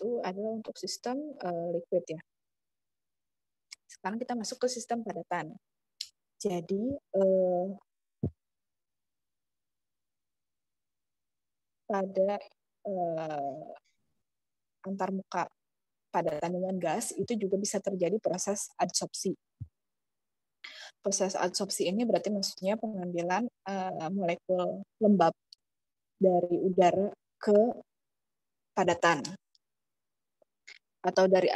itu adalah untuk sistem liquid ya. Sekarang kita masuk ke sistem padatan. Jadi pada antarmuka padatan dengan gas itu juga bisa terjadi proses adsorpsi. Proses adsorpsi ini berarti maksudnya pengambilan molekul lembab dari udara ke padatan atau dari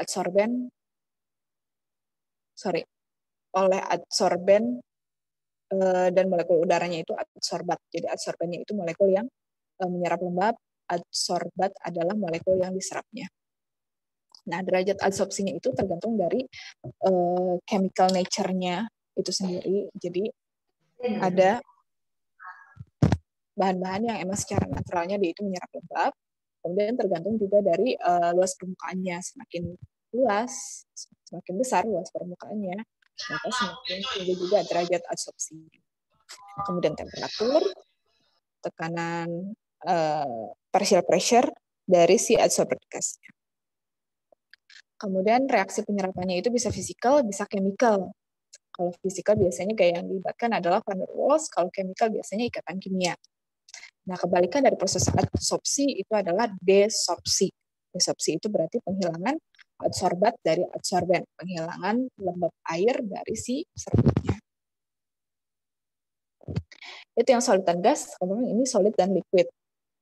oleh adsorben dan molekul udaranya itu adsorbat. Jadi adsorbennya itu molekul yang menyerap lembab, adsorbat adalah molekul yang diserapnya. Nah, derajat adsorpsinya itu tergantung dari chemical nature-nya itu sendiri. Jadi ada bahan-bahan yang emang secara naturalnya dia itu menyerap lembab, kemudian tergantung juga dari luas permukaannya. Semakin luas, semakin besar luas permukaannya, maka semakin tinggi juga derajat adsorpsi. Kemudian temperatur, tekanan partial pressure dari si adsorbed gasnya. Kemudian reaksi penyerapannya itu bisa fisikal, bisa chemical. Kalau fisikal biasanya gaya yang dilibatkan adalah van der Waals, kalau chemical biasanya ikatan kimia. Nah, kebalikan dari proses adsorpsi itu adalah desorpsi. Desorpsi itu berarti penghilangan adsorbat dari adsorben, penghilangan lembab air dari si serbitnya. Itu yang solid dan gas, kemudian ini solid dan liquid.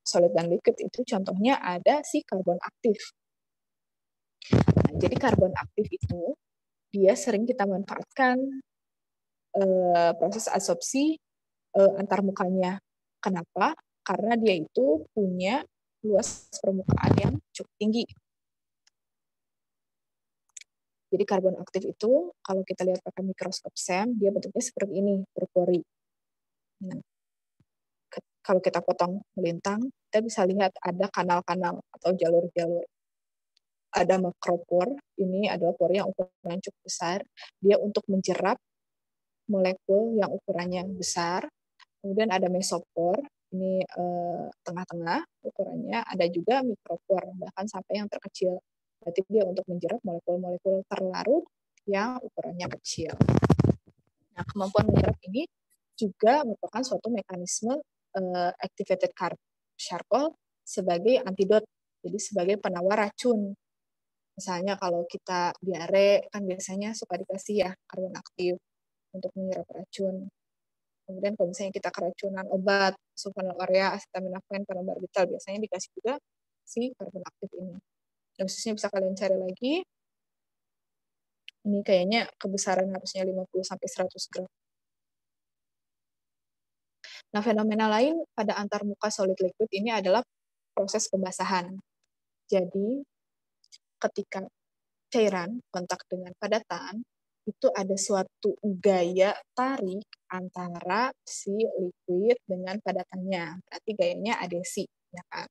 Solid dan liquid itu contohnya ada si karbon aktif. Nah, jadi karbon aktif itu dia sering kita manfaatkan proses adsorpsi antarmukanya. Kenapa? Karena dia itu punya luas permukaan yang cukup tinggi. Jadi karbon aktif itu kalau kita lihat pakai mikroskop SEM, dia bentuknya seperti ini, berpori. Nah, kalau kita potong melintang, kita bisa lihat ada kanal-kanal atau jalur-jalur. Ada makropor, ini adalah pori yang ukurannya cukup besar. Dia untuk menjerap molekul yang ukurannya besar. Kemudian ada mesopor, ini tengah-tengah ukurannya. Ada juga mikropor, bahkan sampai yang terkecil. Berarti dia untuk menjerap molekul-molekul terlarut yang ukurannya kecil. Nah, kemampuan menyerap ini juga merupakan suatu mekanisme activated charcoal sebagai antidot, jadi sebagai penawar racun. Misalnya kalau kita diare, kan biasanya suka dikasih ya karbon aktif untuk menyerap racun. Kemudian kalau misalnya kita keracunan obat, sulfonylurea, acetaminophen, phenobarbital, biasanya dikasih juga si karbon aktif ini. Dosisnya bisa kalian cari lagi. Ini kayaknya kebesaran harusnya 50-100 gram. Nah, fenomena lain pada antarmuka solid liquid ini adalah proses pembasahan. Jadi, ketika cairan kontak dengan padatan, itu ada suatu gaya tarik antara si liquid dengan padatannya. Berarti gayanya adesi, ya kan?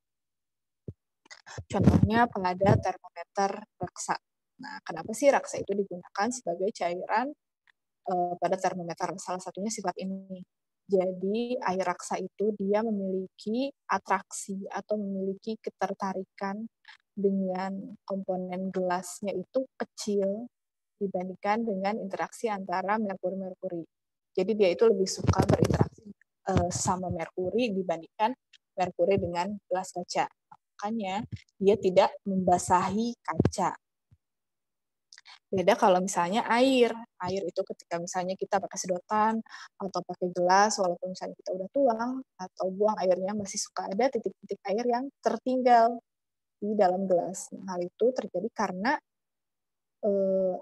Contohnya pada termometer raksa. Nah, kenapa sih raksa itu digunakan sebagai cairan pada termometer? Salah satunya sifat ini. Jadi air raksa itu dia memiliki atraksi atau memiliki ketertarikan dengan komponen gelasnya itu kecil dibandingkan dengan interaksi antara merkuri-merkuri. Jadi dia itu lebih suka berinteraksi sama merkuri dibandingkan merkuri dengan gelas kaca. Makanya dia tidak membasahi kaca. Beda kalau misalnya air. Air itu ketika misalnya kita pakai sedotan atau pakai gelas, walaupun misalnya kita udah tuang atau buang airnya, masih suka ada titik-titik air yang tertinggal di dalam gelas. Nah, hal itu terjadi karena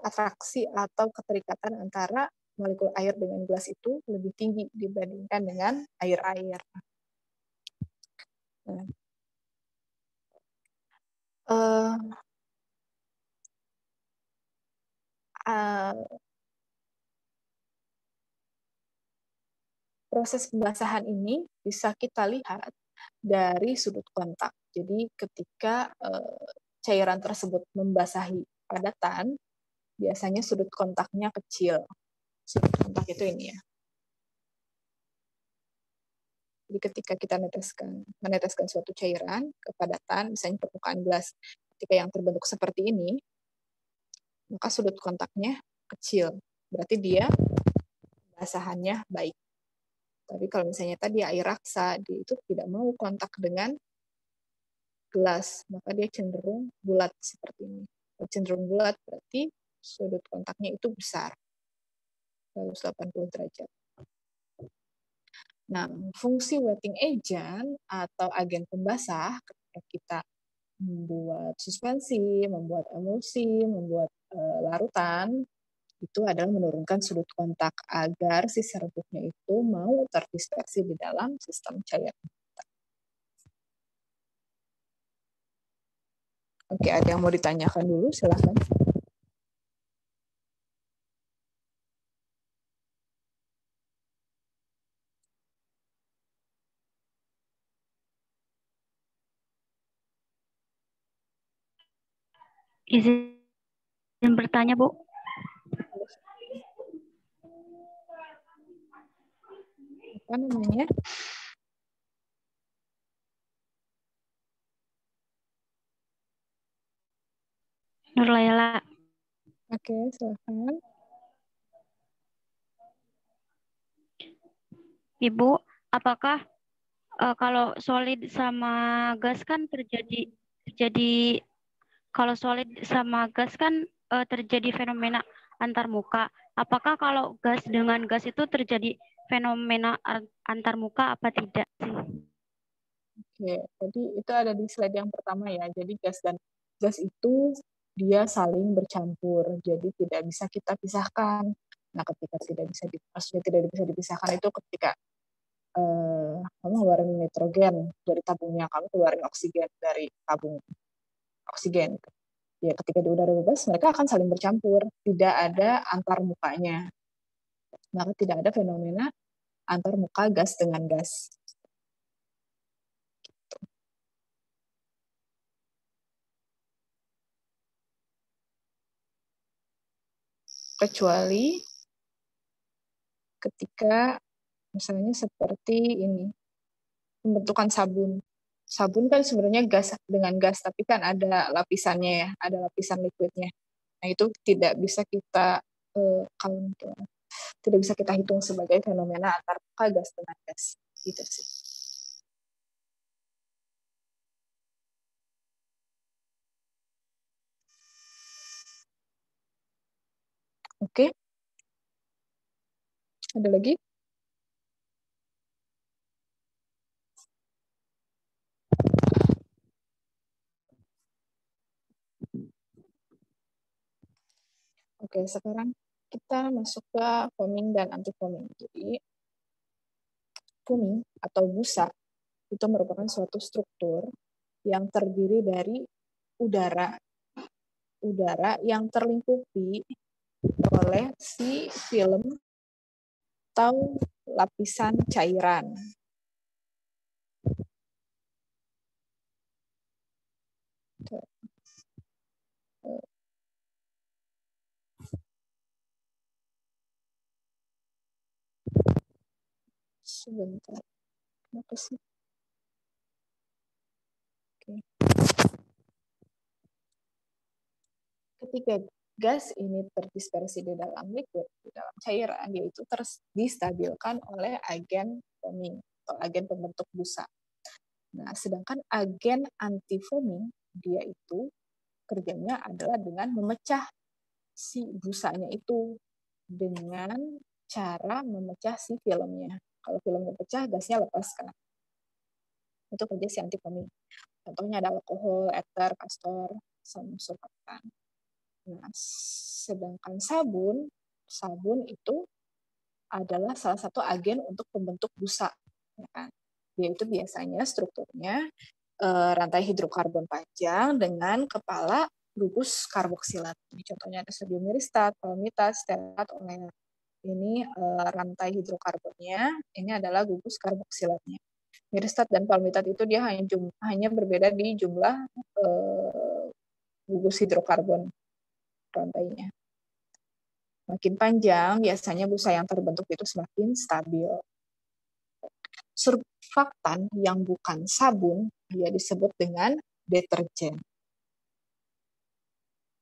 atraksi atau keterikatan antara molekul air dengan gelas itu lebih tinggi dibandingkan dengan air-air. Proses pembasahan ini bisa kita lihat dari sudut kontak. Jadi ketika cairan tersebut membasahi padatan, biasanya sudut kontaknya kecil. Sudut kontak itu ini ya. Jadi ketika kita meneteskan suatu cairan ke padatan, misalnya permukaan gelas, ketika yang terbentuk seperti ini, maka sudut kontaknya kecil. Berarti dia basahannya baik. Tapi kalau misalnya tadi air raksa, dia itu tidak mau kontak dengan gelas, maka dia cenderung bulat seperti ini. Kalau cenderung bulat berarti sudut kontaknya itu besar, 180 derajat. Nah, fungsi wetting agent atau agen pembasah ketika kita membuat suspensi, membuat emulsi, membuat larutan, itu adalah menurunkan sudut kontak agar si serbuknya itu mau terdispersi di dalam sistem cair. Oke, ada yang mau ditanyakan dulu? Silahkan. Izin bertanya, Bu. Apa namanya? Nurlayala. Oke, silahkan. Ibu, apakah kalau solid sama gas kan terjadi kalau solid sama gas kan terjadi fenomena antar muka. Apakah kalau gas dengan gas itu terjadi fenomena antar muka apa tidak sih? Oke, jadi itu ada di slide yang pertama ya. Jadi gas dan gas itu dia saling bercampur, jadi tidak bisa kita pisahkan. Nah, ketika maksudnya tidak bisa dipisahkan itu ketika kamu ngeluarin nitrogen dari tabungnya, kamu keluarin oksigen dari tabung oksigen. Ya, ketika di udara bebas, mereka akan saling bercampur, tidak ada antar mukanya. Maka tidak ada fenomena antar muka gas dengan gas. Kecuali ketika misalnya seperti ini, pembentukan sabun. Sabun kan sebenarnya gas dengan gas, tapi kan ada lapisannya ya, ada lapisan liquidnya. Nah, itu tidak bisa kita tidak bisa kita hitung sebagai fenomena antar gas dengan gas. Gitu sih. Oke. Ada lagi? Oke, sekarang kita masuk ke foaming dan anti-foaming. Jadi, foaming atau busa itu merupakan suatu struktur yang terdiri dari udara yang terlingkupi oleh si film atau lapisan cairan. Sebentar. Kenapa sih? Oke. Ketika gas ini terdispersi di dalam liquid, di dalam cairan, dia itu distabilkan oleh agen foaming atau agen pembentuk busa. Nah, sedangkan agen anti-foaming, dia itu kerjanya adalah dengan memecah si busanya itu dengan cara memecah si filmnya. Kalau filmnya pecah, gasnya lepas kan. Itu kerja si anti-foaming. Contohnya ada alkohol, ether, kastor, sama surfaktan. Nah, sedangkan sabun itu adalah salah satu agen untuk pembentuk busa. Ya kan? Dia itu biasanya strukturnya rantai hidrokarbon panjang dengan kepala gugus karboksilat. Contohnya ada sodium miristat, palmitat, stearat, oleat. Ini rantai hidrokarbonnya, ini adalah gugus karboksilatnya. Miristat dan palmitat itu dia hanya berbeda di jumlah gugus hidrokarbon rantainya. Makin panjang, biasanya busa yang terbentuk itu semakin stabil. Surfaktan yang bukan sabun, dia disebut dengan deterjen.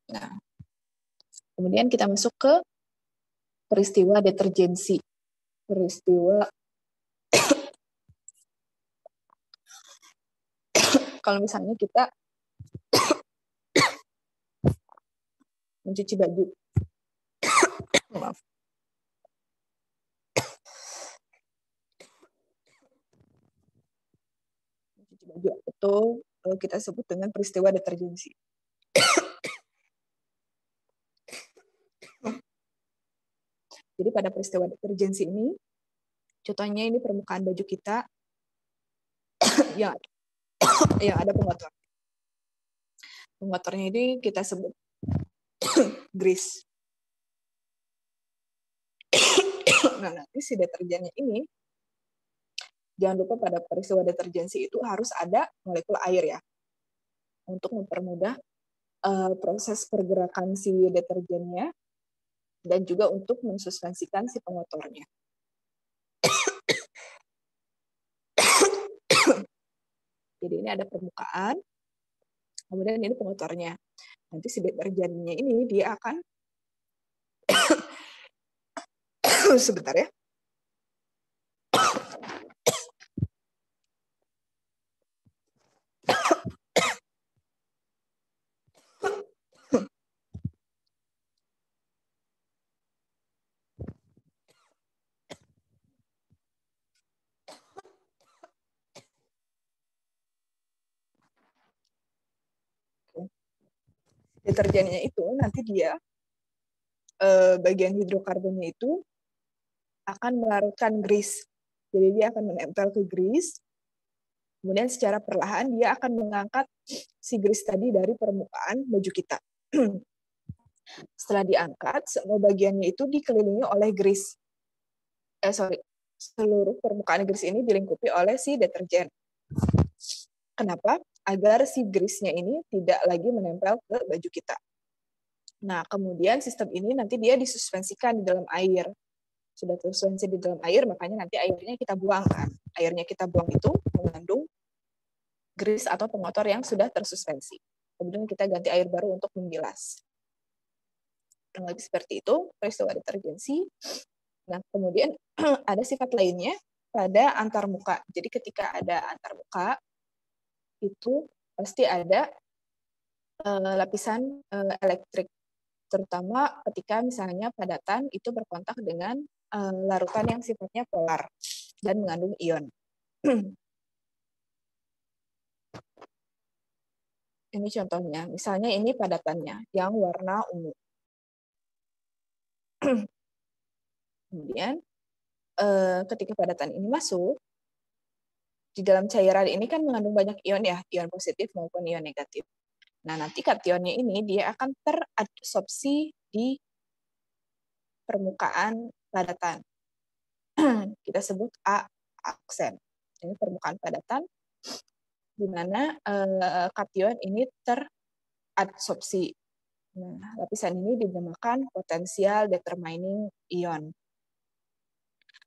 Nah, kemudian kita masuk ke peristiwa deterjensi. Peristiwa kalau misalnya kita mencuci baju. Maaf. Mencuci baju itu kita sebut dengan peristiwa deterjensi. Jadi pada peristiwa deterjensi ini, contohnya ini permukaan baju kita yang ada pengotor. Pengotornya ini kita sebut grease. Nah, nanti si deterjennya ini, jangan lupa pada peristiwa deterjensi itu harus ada molekul air ya, untuk mempermudah proses pergerakan si deterjennya dan juga untuk mensuspensikan si pengotornya. Jadi ini ada permukaan, kemudian ini pengotornya. Nanti si deterjennya ini dia akan sebentar ya. Deterjennya itu nanti dia bagian hidrokarbonnya itu akan melarutkan grease. Jadi dia akan menempel ke grease. Kemudian secara perlahan dia akan mengangkat si grease tadi dari permukaan baju kita. Setelah diangkat, semua bagiannya itu dikelilingi oleh grease. Seluruh permukaan grease ini dilingkupi oleh si deterjen. Kenapa? Agar si grease-nya ini tidak lagi menempel ke baju kita. Nah, kemudian sistem ini nanti dia disuspensikan di dalam air. Sudah tersuspensi di dalam air, makanya nanti airnya kita buang kan. Airnya kita buang itu mengandung grease atau pengotor yang sudah tersuspensi. Kemudian kita ganti air baru untuk membilas. Kurang lebih seperti itu peristiwa deterjensi. Nah, kemudian ada sifat lainnya pada antarmuka. Jadi ketika ada antarmuka, itu pasti ada lapisan elektrik. Terutama ketika misalnya padatan itu berkontak dengan larutan yang sifatnya polar dan mengandung ion. Ini contohnya, misalnya ini padatannya yang warna ungu. Kemudian ketika padatan ini masuk, di dalam cairan ini kan mengandung banyak ion ya, ion positif maupun ion negatif. Nah, nanti kationnya ini dia akan teradsorpsi di permukaan padatan. Kita sebut A aksen. Ini permukaan padatan di mana kation ini teradsorpsi. Nah, lapisan ini dinamakan potensial determining ion.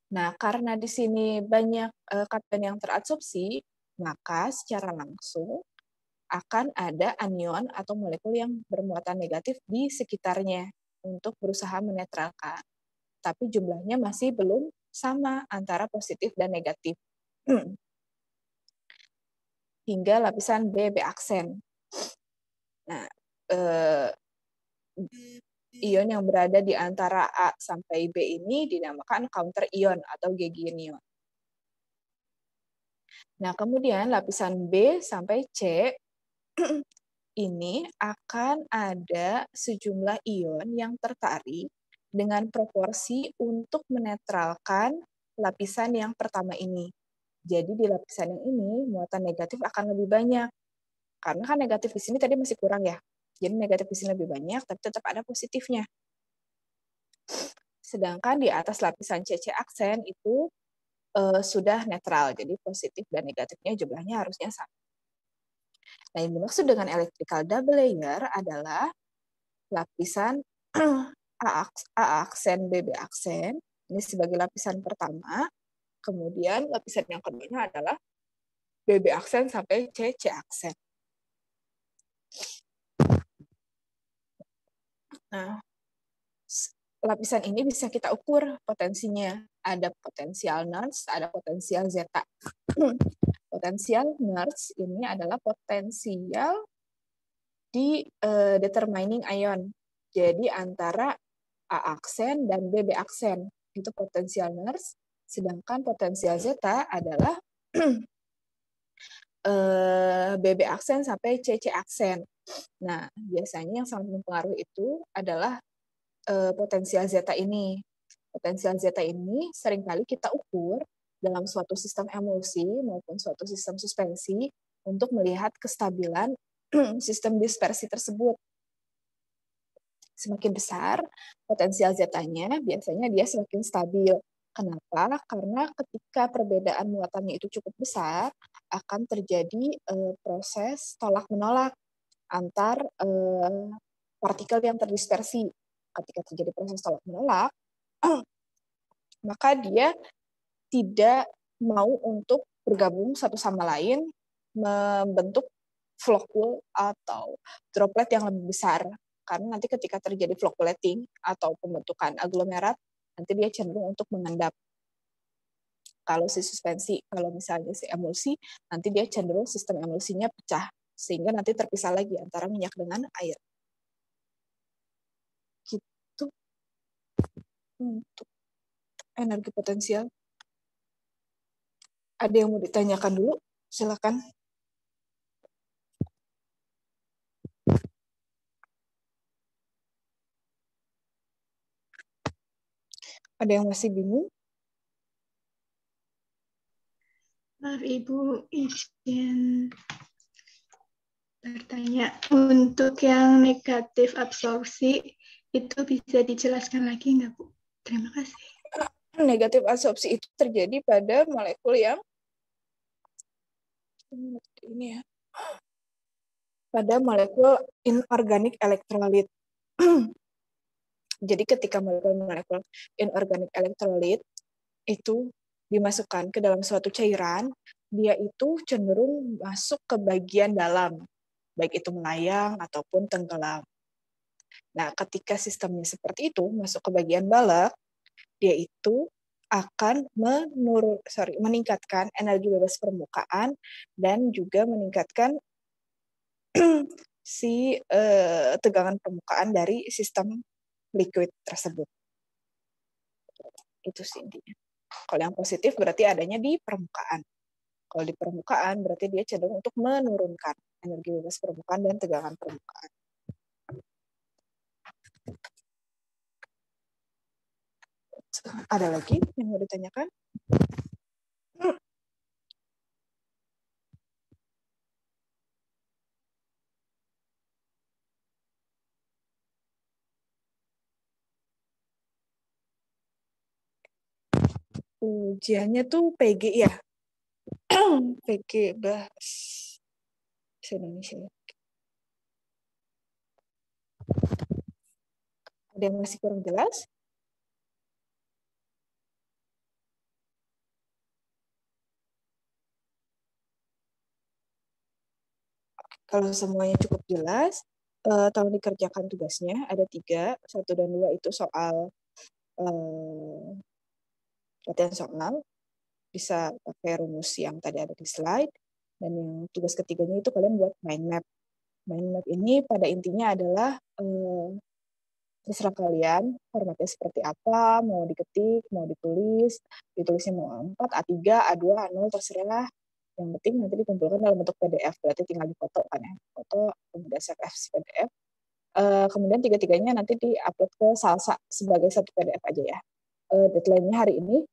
Nah, karena di sini banyak kation yang teradsorpsi, maka secara langsung akan ada anion atau molekul yang bermuatan negatif di sekitarnya untuk berusaha menetralkan. Tapi jumlahnya masih belum sama antara positif dan negatif. Hingga lapisan B aksen. Nah, ion yang berada di antara A sampai B ini dinamakan counter ion atau gegenion. Nah, kemudian lapisan B sampai C ini akan ada sejumlah ion yang tertarik dengan proporsi untuk menetralkan lapisan yang pertama ini. Jadi di lapisan yang ini muatan negatif akan lebih banyak. Karena kan negatif di sini tadi masih kurang ya. Jadi negatif di sini lebih banyak, tapi tetap ada positifnya. Sedangkan di atas lapisan CC aksen itu sudah netral. Jadi positif dan negatifnya jumlahnya harusnya sama. Nah, yang dimaksud dengan electrical double layer adalah lapisan A aksen, BB aksen, ini sebagai lapisan pertama, kemudian lapisan yang keduanya adalah BB aksen sampai CC aksen. Nah, lapisan ini bisa kita ukur potensinya. Ada potensial Nernst, ada potensial zeta. Potensial Nernst ini adalah potensial di determining ion. Jadi antara A aksen dan BB aksen itu potensial Nernst, sedangkan potensial zeta adalah BB aksen sampai CC aksen. Nah, biasanya yang sangat mempengaruhi itu adalah potensial zeta ini. Potensial zeta ini seringkali kita ukur dalam suatu sistem emulsi maupun suatu sistem suspensi untuk melihat kestabilan sistem dispersi tersebut. Semakin besar potensial zetanya, biasanya dia semakin stabil. Kenapa? Karena ketika perbedaan muatannya itu cukup besar, akan terjadi proses tolak-menolak antar partikel yang terdispersi. Ketika terjadi proses tolak-menolak, maka dia tidak mau untuk bergabung satu sama lain, membentuk flocule atau droplet yang lebih besar. Karena nanti ketika terjadi flocculating atau pembentukan aglomerat, nanti dia cenderung untuk mengendap. Kalau si suspensi, kalau misalnya si emulsi, nanti dia cenderung sistem emulsinya pecah, sehingga nanti terpisah lagi antara minyak dengan air. Gitu untuk energi potensial. Ada yang mau ditanyakan dulu? Silakan. Ada yang masih bingung? Maaf Ibu, izin bertanya. Untuk yang negatif absorpsi, itu bisa dijelaskan lagi nggak, Bu? Terima kasih. Negatif absorpsi itu terjadi pada molekul yang ini ya, pada molekul inorganik elektrolit. Jadi ketika molekul inorganik elektrolit itu dimasukkan ke dalam suatu cairan, dia itu cenderung masuk ke bagian dalam, baik itu melayang ataupun tenggelam. Nah, ketika sistemnya seperti itu, masuk ke bagian balok, dia itu akan meningkatkan energi bebas permukaan dan juga meningkatkan si tegangan permukaan dari sistem liquid tersebut. Itu sih intinya. Kalau yang positif berarti adanya di permukaan. Kalau di permukaan berarti dia cenderung untuk menurunkan energi bebas permukaan dan tegangan permukaan. Ada lagi yang mau ditanyakan? Ujiannya tuh PG ya? PG bahasa Indonesia. Ada yang masih kurang jelas? Kalau semuanya cukup jelas, tolong dikerjakan tugasnya. Ada 3, 1 dan 2 itu soal latihan soal. Bisa pakai rumus yang tadi ada di slide. Dan yang tugas ketiganya itu kalian buat mind map. Mind map ini pada intinya adalah terserah kalian formatnya seperti apa, mau diketik, mau ditulisnya mau A4, A3, A2, A0, terserah. Yang penting nanti dikumpulkan dalam bentuk PDF, berarti tinggal difoto kan ya, foto kemudian save as PDF. Kemudian 3-tiganya nanti di-upload ke Salsa sebagai satu PDF aja ya. Deadline-nya hari ini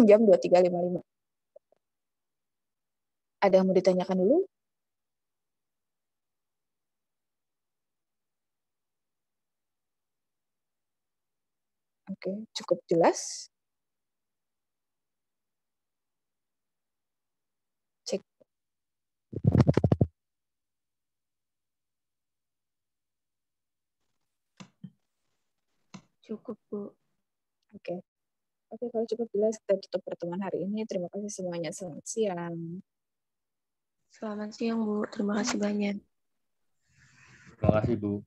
jam 23.55. Ada yang mau ditanyakan dulu? Oke, cukup jelas. Cek. Cukup, Bu. Oke. Oke, kalau cukup jelas kita tutup pertemuan hari ini. Terima kasih semuanya. Selamat siang. Selamat siang, Bu. Terima kasih banyak. Terima kasih, Bu.